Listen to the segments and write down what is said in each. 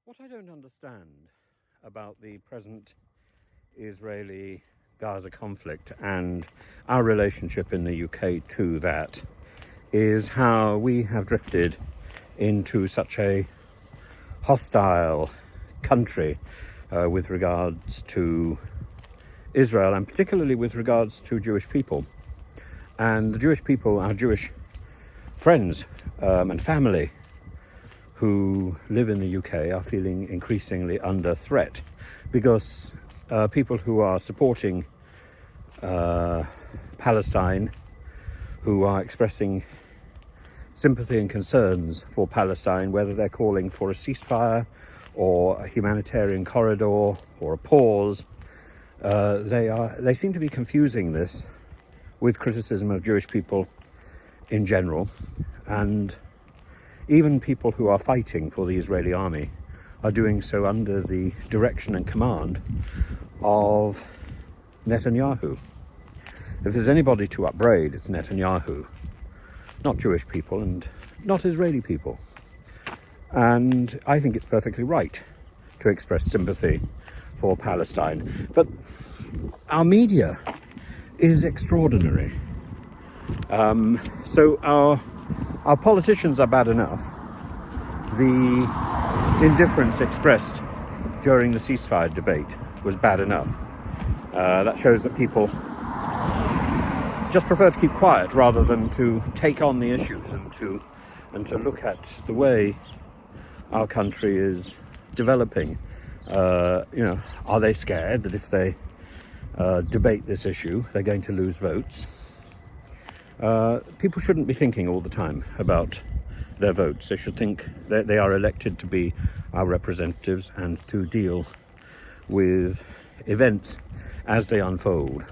What I don't understand about the present Israeli-Gaza conflict and our relationship in the UK to that is how we have drifted into such a hostile country with regards to Israel, and particularly with regards to Jewish people. And the Jewish people, our Jewish friends and family who live in the UK, are feeling increasingly under threat because people who are supporting Palestine, who are expressing sympathy and concerns for Palestine, whether they're calling for a ceasefire or a humanitarian corridor or a pause, they seem to be confusing this with criticism of Jewish people in general. And even people who are fighting for the Israeli army are doing so under the direction and command of Netanyahu. If there's anybody to upbraid, it's Netanyahu, not Jewish people and not Israeli people. And I think it's perfectly right to express sympathy for Palestine. But our media is extraordinary. So our politicians are bad enough. The indifference expressed during the ceasefire debate was bad enough. That shows that people just prefer to keep quiet rather than to take on the issues and to look at the way our country is developing. Are they scared that if they debate this issue, they're going to lose votes? People shouldn't be thinking all the time about their votes. They should think that they are elected to be our representatives and to deal with events as they unfold.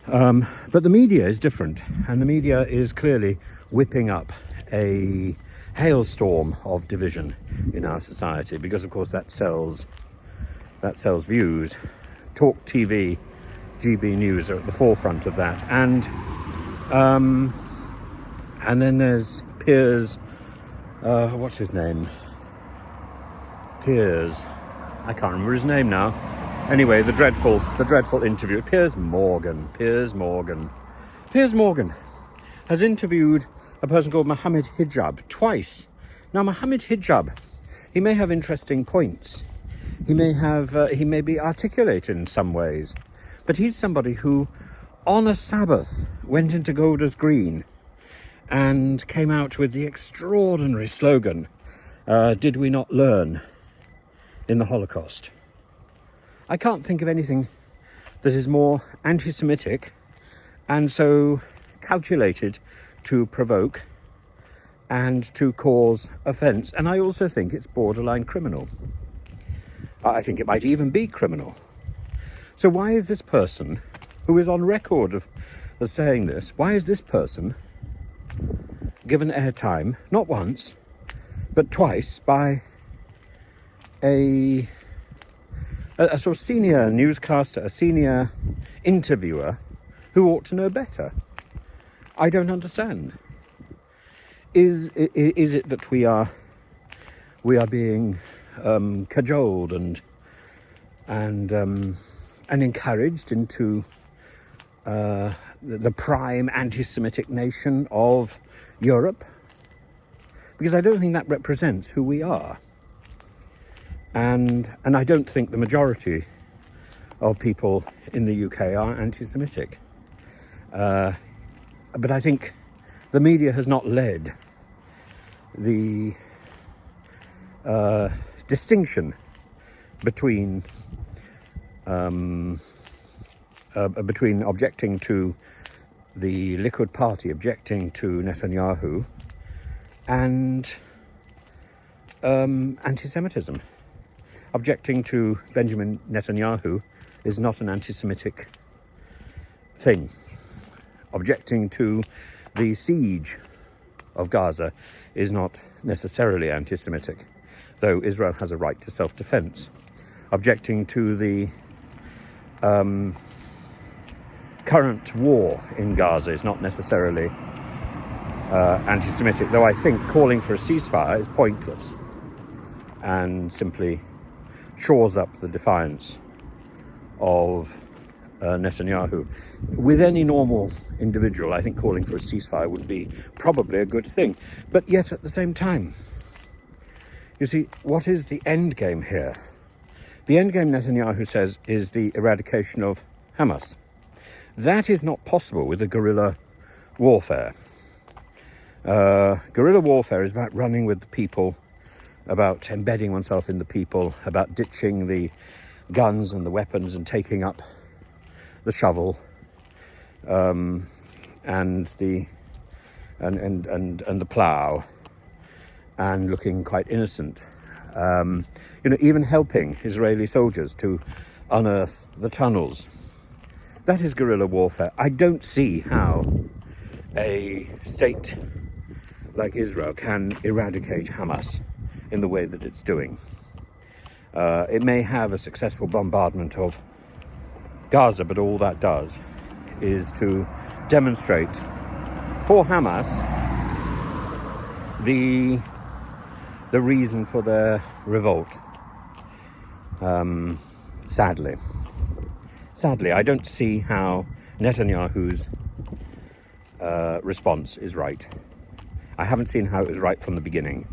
But the media is different, and the media is clearly whipping up a hailstorm of division in our society because, of course, that sells views. Talk TV, GB News are at the forefront of that, and then there's Piers. What's his name? Piers. I can't remember his name now. Anyway, the dreadful interview. Piers Morgan has interviewed a person called Mohammed Hijab twice. Now, Mohammed Hijab, he may have interesting points. He may be articulate in some ways. But he's somebody who, on a Sabbath, went into Golders Green and came out with the extraordinary slogan, "Did we not learn in the Holocaust?" I can't think of anything that is more anti-Semitic and so calculated to provoke and to cause offence. And I also think it's borderline criminal. I think it might even be criminal. So why is this person, who is on record of saying this, why is this person given airtime, not once, but twice, by a sort of senior newscaster, a senior interviewer who ought to know better? I don't understand. Is it that we are being cajoled and encouraged into the prime anti-Semitic nation of Europe? Because I don't think that represents who we are. And I don't think the majority of people in the UK are anti-Semitic. But I think the media has not led the distinction between objecting to the Likud party, objecting to Netanyahu, and anti-Semitism. Objecting to Benjamin Netanyahu is not an anti-Semitic thing. Objecting to the siege of Gaza is not necessarily anti-Semitic, though Israel has a right to self-defense. Objecting to the current war in Gaza is not necessarily anti-Semitic, though I think calling for a ceasefire is pointless. and simply shores up the defiance of Netanyahu. With any normal individual, I think calling for a ceasefire would be probably a good thing. But yet at the same time, you see, what is the end game here? The end game, Netanyahu says, is the eradication of Hamas. That is not possible with a guerrilla warfare. Guerrilla warfare is about running with the people, about embedding oneself in the people, about ditching the guns and the weapons and taking up the shovel and the plough and looking quite innocent. Even helping Israeli soldiers to unearth the tunnels. That is guerrilla warfare. I don't see how a state like Israel can eradicate Hamas in the way that it's doing. It may have a successful bombardment of Gaza, but all that does is to demonstrate for Hamas the reason for their revolt. Sadly, I don't see how Netanyahu's response is right. I haven't seen how it was right from the beginning.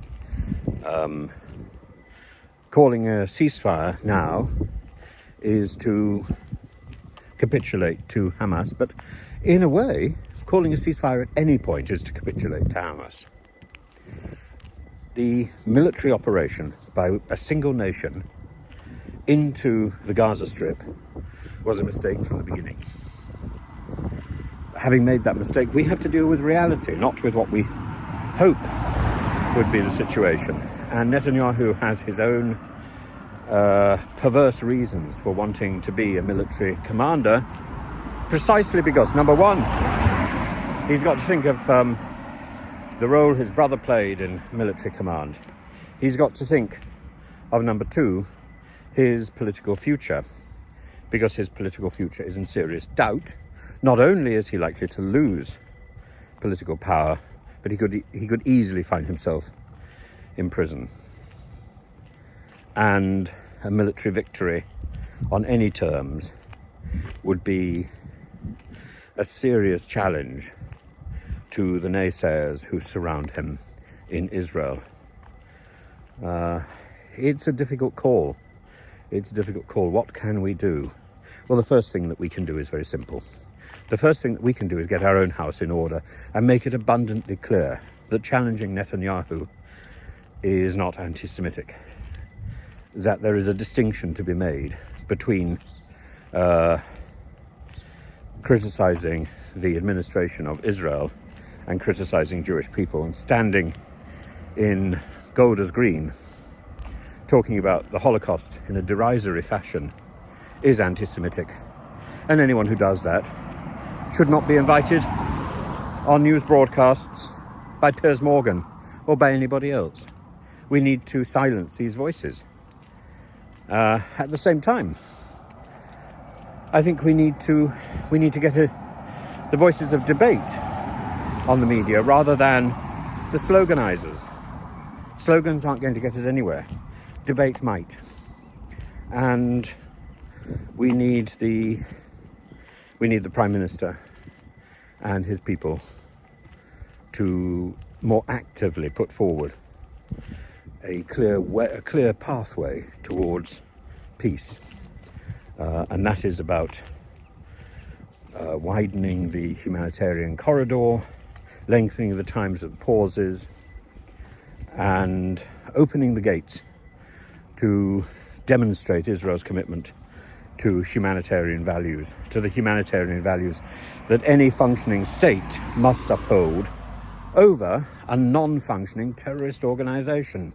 Calling a ceasefire now is to capitulate to Hamas, but in a way, calling a ceasefire at any point is to capitulate to Hamas. The military operation by a single nation into the Gaza Strip was a mistake from the beginning. Having made that mistake, we have to deal with reality, not with what we hope would be the situation. And Netanyahu has his own perverse reasons for wanting to be a military commander, precisely because, number one, he's got to think of the role his brother played in military command. He's got to think of, number two, his political future, because his political future is in serious doubt. Not only is he likely to lose political power, but he could easily find himself in prison. And a military victory on any terms would be a serious challenge to the naysayers who surround him in Israel. It's a difficult call. What can we do? Well, the first thing that we can do is very simple. The first thing that we can do is get our own house in order and make it abundantly clear that challenging Netanyahu is not anti-Semitic. That there is a distinction to be made between criticizing the administration of Israel and criticizing Jewish people, and standing in Golders Green talking about the Holocaust in a derisory fashion is anti-Semitic. And anyone who does that should not be invited on news broadcasts by Piers Morgan or by anybody else. We need to silence these voices. At the same time, I think we need to get the voices of debate on the media rather than the sloganizers. Slogans aren't going to get us anywhere. Debate might. And we need the Prime Minister and his people to more actively put forward a clear pathway towards peace. And that is about widening the humanitarian corridor, lengthening the times of the pauses, and opening the gates to demonstrate Israel's commitment to humanitarian values, to the humanitarian values that any functioning state must uphold over a non-functioning terrorist organization.